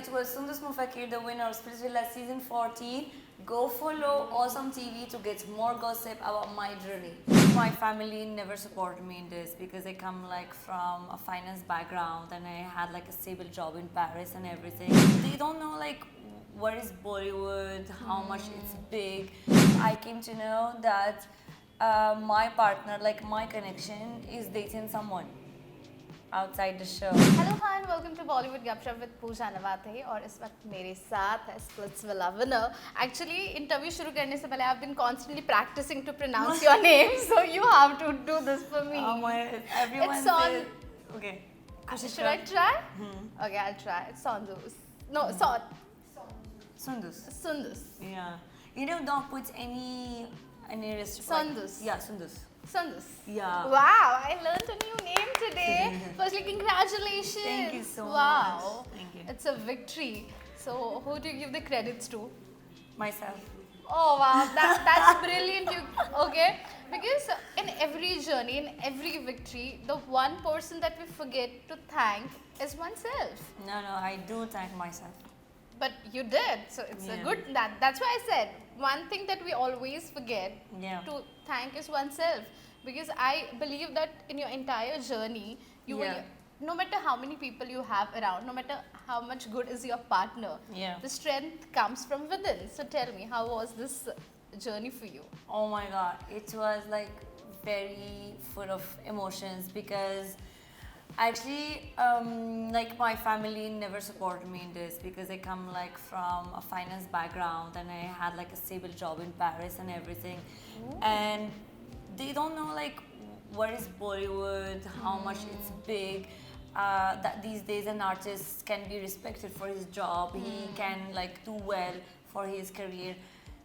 it was Soundous Moufakir, the winner of Splitsvilla season 14. Go follow Awesome TV to get more gossip about my journey. My family never supported me in this because I come like from a finance background and I had like a stable job in Paris and everything. They don't know like what is Bollywood, how much it's big. I came to know that my partner, like my connection, is dating someone outside the show. Hello, hi, and welcome to Bollywood Gupshup with Pooja Nawathe. और इस वक्त मेरे साथ है Splitsvilla winner. Actually, interview शुरू करने से पहले I've been constantly practicing to pronounce your name, so you have to do this for me. Everyone It's on. says, okay. Should I try? Okay, I'll try. It's Soundous. No, Soundous. Soundous. Yeah. You know, don't put any restriction. Soundous. Yeah, Soundous. Soundous. Yeah. Wow, I learned a new name today. Firstly, congratulations. Thank you so wow. much. Thank you. It's a victory. So, who do you give the credits to? Myself. Oh wow, that's brilliant. Okay, because in every journey, in every victory, the one person that we forget to thank is oneself. No, I do thank myself. But you did, so it's a good. That's why I said one thing that we always forget to thank is oneself. Because I believe that in your entire journey, you will, no matter how many people you have around, no matter how much good is your partner, the strength comes from within. So tell me, how was this journey for you? Oh my God, it was like very full of emotions because actually, like my family never supported me in this because I come like from a finance background and I had like a stable job in Paris and everything. And they don't know like what is Bollywood, how much it's big, that these days an artist can be respected for his job, he can like do well for his career.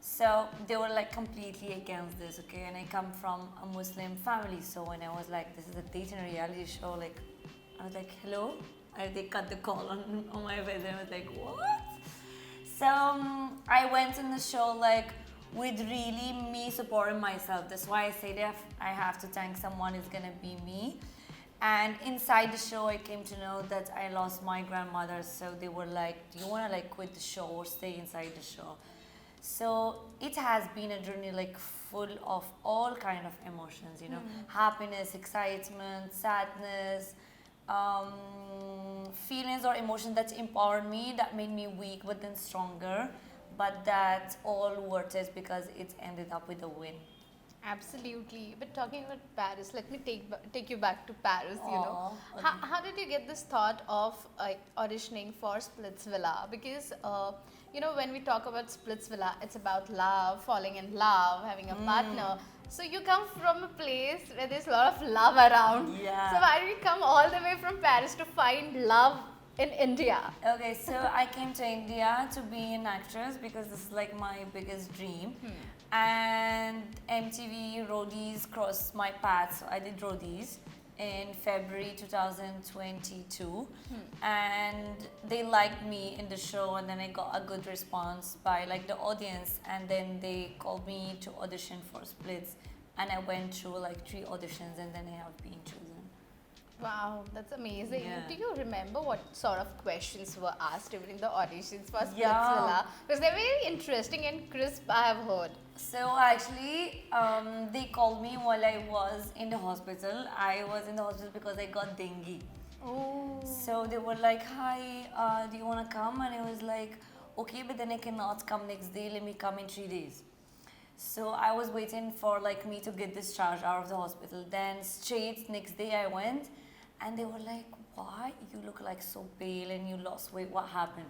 So they were like completely against this, okay? And I come from a Muslim family, so when I was like, this is a dating reality show, like I was like, hello? And they cut the call on my face and I was like, what? So I went in the show like with really me supporting myself. That's why I say that I have to thank someone, it's gonna be me. And inside the show, I came to know that I lost my grandmother. So they were like, do you wanna like quit the show or stay inside the show? So it has been a journey like full of all kind of emotions, you know, happiness, excitement, sadness, feelings or emotions that empowered me, that made me weak but then stronger. But that's all worth it because it ended up with a win. Absolutely. But talking about Paris, let me take you back to Paris, you know. How did you get this thought of auditioning for Splitsvilla? Because, you know, when we talk about Splitsvilla, it's about love, falling in love, having a partner. So you come from a place where there's a lot of love around. Yeah. So why did you come all the way from Paris to find love in India? Okay, so I came to India to be an actress because this is like my biggest dream. And MTV roadies crossed my path, so I did roadies in February 2022 and they liked me in the show, and then I got a good response by like the audience, and then they called me to audition for Splits, and I went through like 3 auditions and then I have been chosen. Wow, that's amazing. Yeah. Do you remember what sort of questions were asked during the auditions for Splitsvilla? Because they're very interesting and crisp, I have heard. So actually, they called me while I was in the hospital. I was in the hospital because I got dengue. Oh. So they were like, hi, do you want to come? And I was like, okay, but then I cannot come next day. Let me come in 3 days. So I was waiting for like me to get discharged out of the hospital. Then straight next day I went. And they were like, why? You look like so pale and you lost weight. What happened?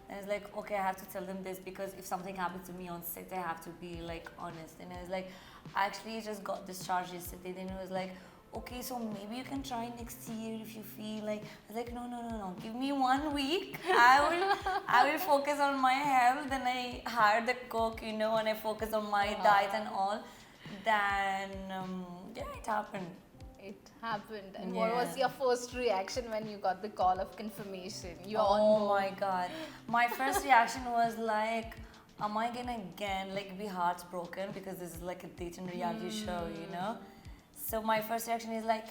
And I was like, okay, I have to tell them this because if something happens to me on set, I have to be like honest. And I was like, I actually just got discharged yesterday. Then it was like, okay, so maybe you can try next year if you feel like. I was like, no. Give me 1 week. I will focus on my health. Then I hired the cook, you know, and I focused on my diet and all. Then, it happened. It happened. And what was your first reaction when you got the call of confirmation? Oh my God. My first reaction was like, am I gonna again like be heartbroken because this is like a dating reality show, you know? So my first reaction is like,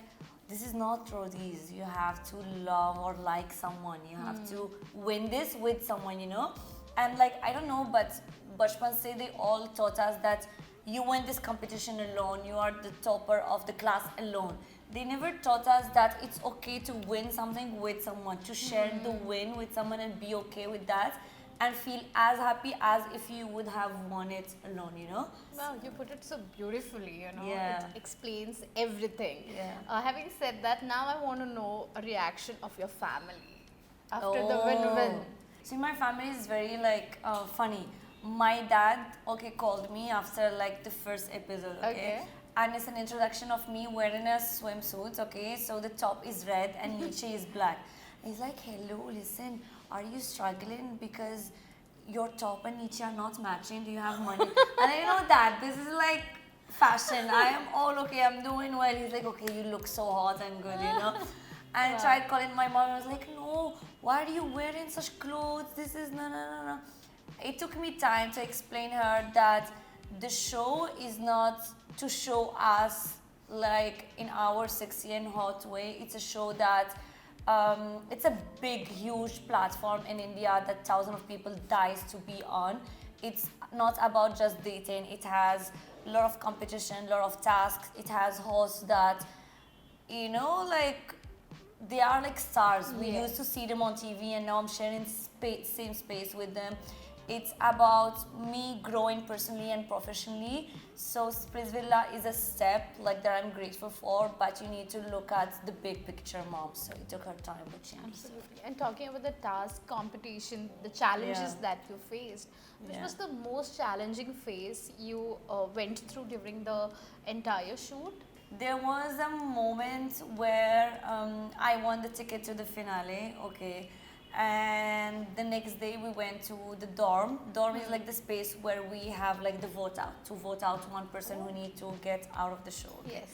this is not roses. You have to love or like someone. You have to win this with someone, you know. And like, I don't know, but Bachpan say they all taught us that you win this competition alone. You are the topper of the class alone. They never taught us that it's okay to win something with someone, to share the win with someone and be okay with that, and feel as happy as if you would have won it alone, you know? Wow, you put it so beautifully, you know. Yeah. It explains everything. Yeah. Having said that, now I want to know a reaction of your family after the win-win. See, my family is very like funny. My dad, called me after like the first episode, okay? And it's an introduction of me wearing a swimsuit, okay? So the top is red and Nietzsche is black. He's like, hello, listen, are you struggling because your top and Nietzsche are not matching? Do you have money? And I know that this is like fashion. I am all okay, I'm doing well. He's like, okay, you look so hot and good, you know? And I tried calling my mom. I was like, no, why are you wearing such clothes? This is no. It took me time to explain her that the show is not to show us like in our sexy and hot way. It's a show that it's a big, huge platform in India that thousands of people dies to be on. It's not about just dating. It has a lot of competition, a lot of tasks. It has hosts that, you know, like they are like stars. We used to see them on TV, and now I'm sharing same space with them. It's about me growing personally and professionally. So Splitsvilla is a step like that I'm grateful for, but you need to look at the big picture, mom. So it took her time, but she Absolutely. And talking about the task, competition, the challenges that you faced, which was the most challenging phase you went through during the entire shoot? There was a moment where I won the ticket to the finale, okay. And the next day we went to the dorm. Dorm is like the space where we have like the vote out, to vote out one person who need to get out of the show. Okay? Yes.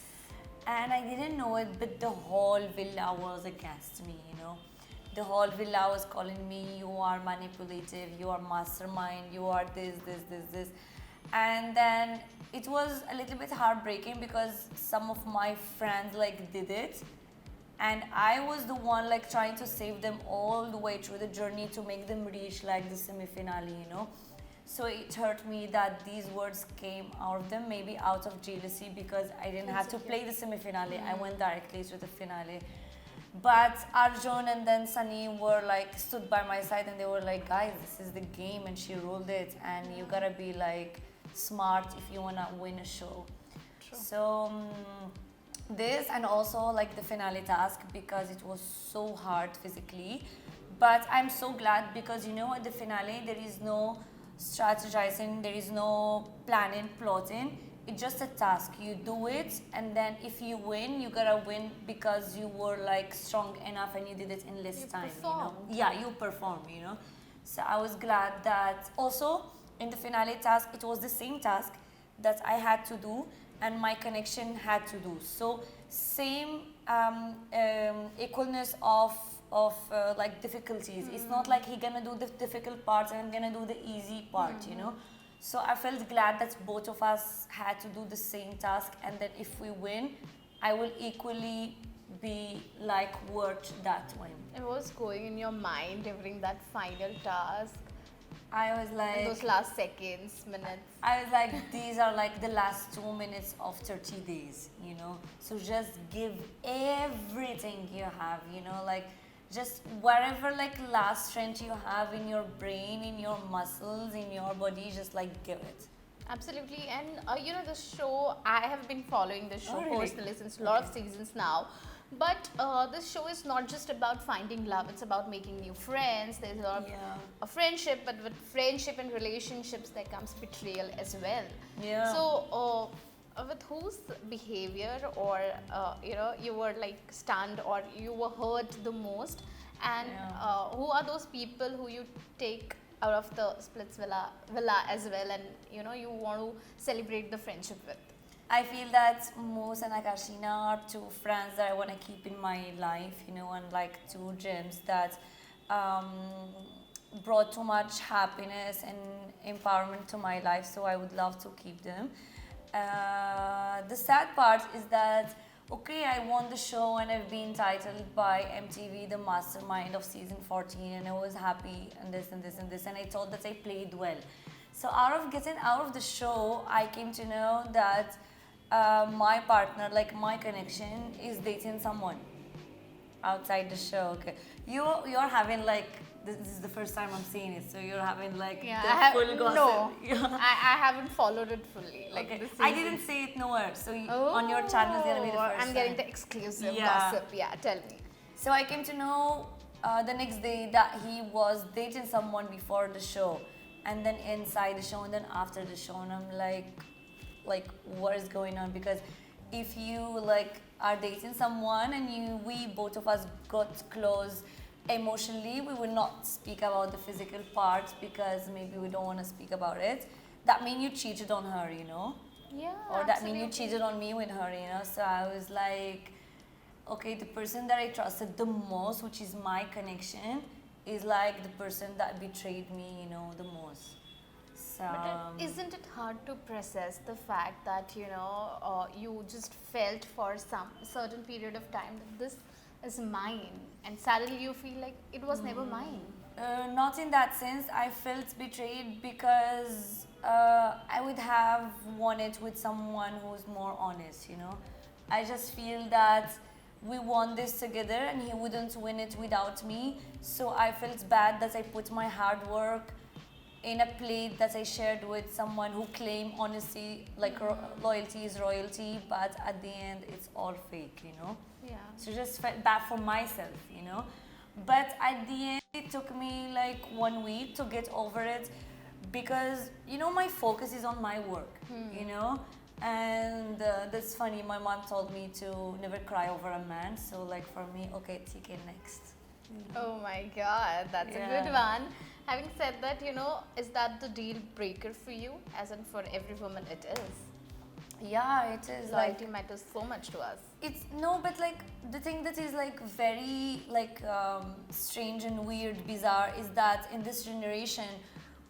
And I didn't know it, but the whole villa was against me, you know. The whole villa was calling me, you are manipulative, you are mastermind, you are this. And then it was a little bit heartbreaking because some of my friends like did it. And I was the one like trying to save them all the way through the journey to make them reach like the semi-finale, you know. So it hurt me that these words came out of them, maybe out of jealousy because I didn't have to play the semi-finale. I went directly to the finale. But Arjun and then Sunny were like stood by my side and they were like, guys, this is the game and she ruled it and you gotta be like smart if you wanna win a show. True. So this and also like the finale task because it was so hard physically, but I'm so glad because you know at the finale there is no strategizing, there is no planning, plotting. It's just a task. You do it and then if you win, you gotta win because you were like strong enough and you did it in less time. Performed. You know? Yeah, you perform, you know. So I was glad that also in the finale task it was the same task that I had to do and my connection had to do. So same equalness of like difficulties. It's not like he gonna do the difficult parts and I'm gonna do the easy part, you know. So I felt glad that both of us had to do the same task and that if we win, I will equally be like worth that win. And what was going in your mind during that final task? I was like, In those last seconds, minutes. I was like, these are like the last 2 minutes of 30 days, you know. So just give everything you have, you know, like just whatever like last strength you have in your brain, in your muscles, in your body, just like give it. Absolutely, and you know the show, I have been following the show really? personally since a lot of seasons now. But this show is not just about finding love, it's about making new friends. There's a lot of a friendship, but with friendship and relationships there comes betrayal as well. Yeah. So with whose behavior or you know you were like stunned or you were hurt the most, and who are those people who you take out of the Splitsvilla villa as well, and you know you want to celebrate the friendship with? I feel that Moose and Akashina are two friends that I want to keep in my life, you know, and like two gems that brought too much happiness and empowerment to my life, so I would love to keep them. The sad part is that okay, I won the show and I've been titled by MTV the mastermind of season 14, and I was happy and this and this and this, and I thought that I played well. So out of getting out of the show, I came to know that my partner, like my connection, is dating someone outside the show. Okay, you're having like, this is the first time I'm seeing it, so you're having like the full gossip. No, I haven't followed it fully. Like okay. I didn't say it nowhere, so on your channel is gonna be the first I'm getting time. the exclusive gossip. Yeah, tell me. So I came to know the next day that he was dating someone before the show, and then inside the show, and then after the show, and I'm like what is going on? Because if you like are dating someone and we both of us got close emotionally, we will not speak about the physical parts because maybe we don't want to speak about it. That means you cheated on her, you know? Yeah. Or that means you cheated on me with her, you know? So I was like, okay, the person that I trusted the most, which is my connection, is like the person that betrayed me, you know, the most. So, but isn't it hard to process the fact that, you know, you just felt for some certain period of time that this is mine, and suddenly you feel like it was never mine? Not in that sense. I felt betrayed because I would have won it with someone who's more honest, you know. I just feel that we won this together and he wouldn't win it without me. So I felt bad that I put my hard work in a plate that I shared with someone who claimed honesty, like loyalty is royalty, but at the end it's all fake, you know. Yeah. So just felt bad for myself, you know. But at the end, it took me like 1 week to get over it because, you know, my focus is on my work, you know. And that's funny, my mom told me to never cry over a man. So like for me, okay, TK next. Oh my God, that's a good one. Having said that, you know, is that the deal breaker for you? As in for every woman it is. Yeah, it is. Loyalty matters so much to us. It's no, but like the thing that is like very like strange and weird, bizarre is that in this generation,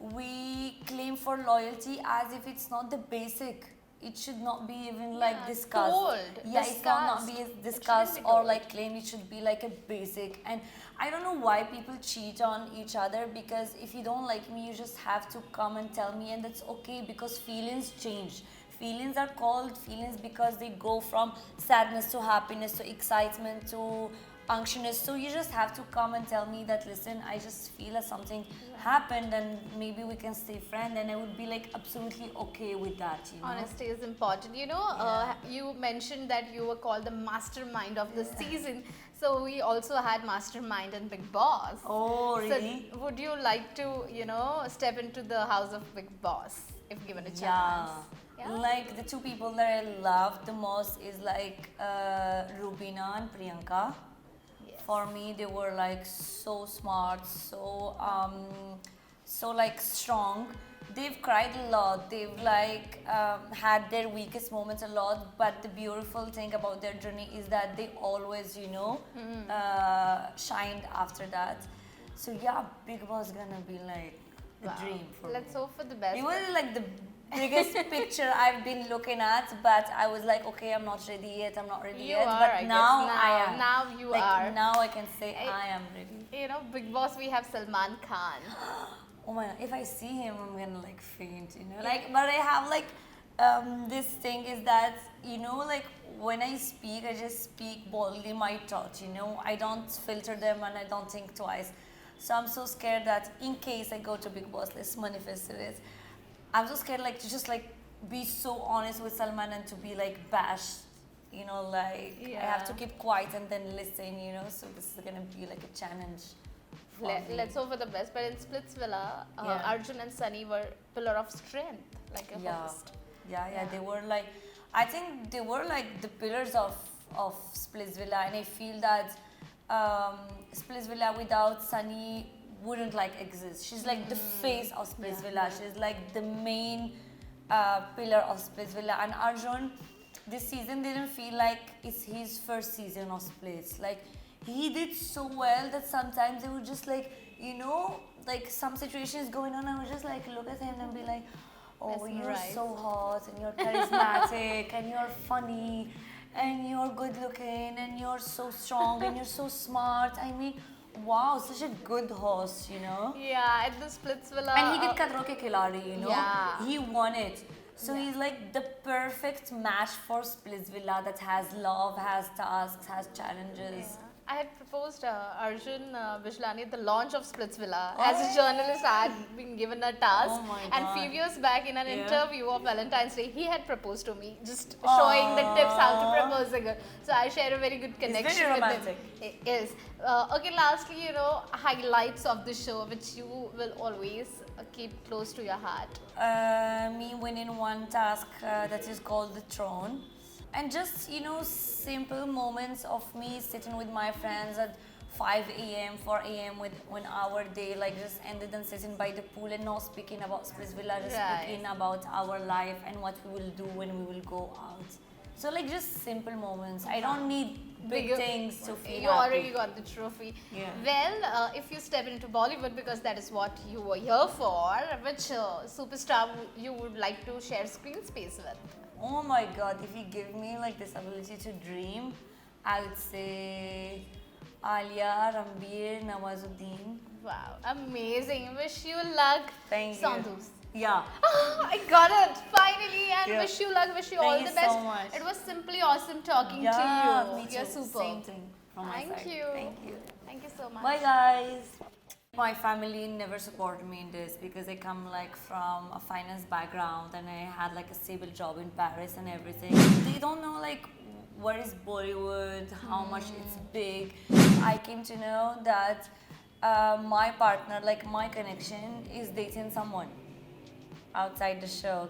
we claim for loyalty as if it's not the basic. It should not be even like discussed. It cannot be discussed or like claimed. It should be like a basic. And I don't know why people cheat on each other, because if you don't like me, you just have to come and tell me, and that's okay because feelings change. Feelings are called feelings because they go from sadness to happiness to excitement to unctuousness. So you just have to come and tell me that, listen, I just feel that something happened and maybe we can stay friends, and I would be like absolutely okay with that, you know. Honesty is important. You know, you mentioned that you were called the mastermind of the season. So we also had mastermind in Big Boss. Oh, really? So would you like to, you know, step into the house of Big Boss if given a chance? Yeah. Like the two people that I love the most is like Rubina and Priyanka. For me, they were like so smart, so like strong. They've cried a lot. They've like had their weakest moments a lot. But the beautiful thing about their journey is that they always, you know, shined after that. So yeah, Big Boss gonna be like the dream for me. Let's hope for the best. It was like the biggest picture I've been looking at, but I was like, okay, I'm not ready yet. But now I am. Now you are. Now I can say I am ready. You know, Big Boss, we have Salman Khan. Oh my God, if I see him, I'm gonna like faint, you know. Like, but I have like this thing is that, you know, like when I speak, I just speak boldly my thoughts, you know. I don't filter them and I don't think twice. So I'm so scared that in case I go to Big Boss, let's manifest it. I'm so scared like to just like be so honest with Salman and to be like bashed, you know, like I have to keep quiet and then listen, you know. So this is gonna be like a challenge. Let's hope for the best. But in Splitsvilla, Arjun and Sunny were pillar of strength, like a host. Yeah, they were like, I think they were like the pillars of Splitsvilla, and I feel that Splitsvilla without Sunny wouldn't like exist. She's like the face of Splitsvilla. She's like the main pillar of Splitsvilla. And Arjun, this season didn't feel like it's his first season of Splits. Like he did so well that sometimes it would just like, you know, like some situations going on, I would just like look at him and be like, oh, you're so hot and you're charismatic and you're funny. and you're good looking and you're so strong and you're so smart. I mean, wow, such a good host, you know? Yeah, at the Splitsvilla. And he did Khatron Ke Khiladi, you know? Yeah. He won it. So he's like the perfect match for Splitsvilla that has love, has tasks, has challenges. Yeah. I had proposed Arjun Vishlani at the launch of Splitsvilla. As a journalist, I had been given a task. Oh my and God. few years back in an interview of Valentine's Day, he had proposed to me, just showing the tips how to propose a girl. So I share a very good connection It's very romantic. with him. It is. Okay, lastly, you know, highlights of the show which you will always keep close to your heart. Me winning one task that is called the throne. And just, you know, simple moments of me sitting with my friends at 5 a.m., 4 a.m. when our day like just ended and sitting by the pool and not speaking about Splitsvilla, just speaking about our life and what we will do when we will go out. So like just simple moments. I don't need big things to feel You happy. already got the trophy. Yeah. Well, if you step into Bollywood, because that is what you were here for, which superstar you would like to share screen space with? Oh my God, if you give me like this ability to dream, I would say Alia, Ranbir, Nawazuddin. Wow, amazing. Wish you luck. Thank you. Soundous. Yeah. I got it finally, and wish you luck, wish you all the Thank you best. so much. It was simply awesome talking to you. Me too. You're super. Same thing from my side. Thank you. Thank you. Thank you so much. Bye guys. My family never supported me in this because I come like from a finance background and I had like a stable job in Paris and everything. They don't know like what is Bollywood, how much it's big. I came to know that my partner, like my connection, is dating someone outside the show.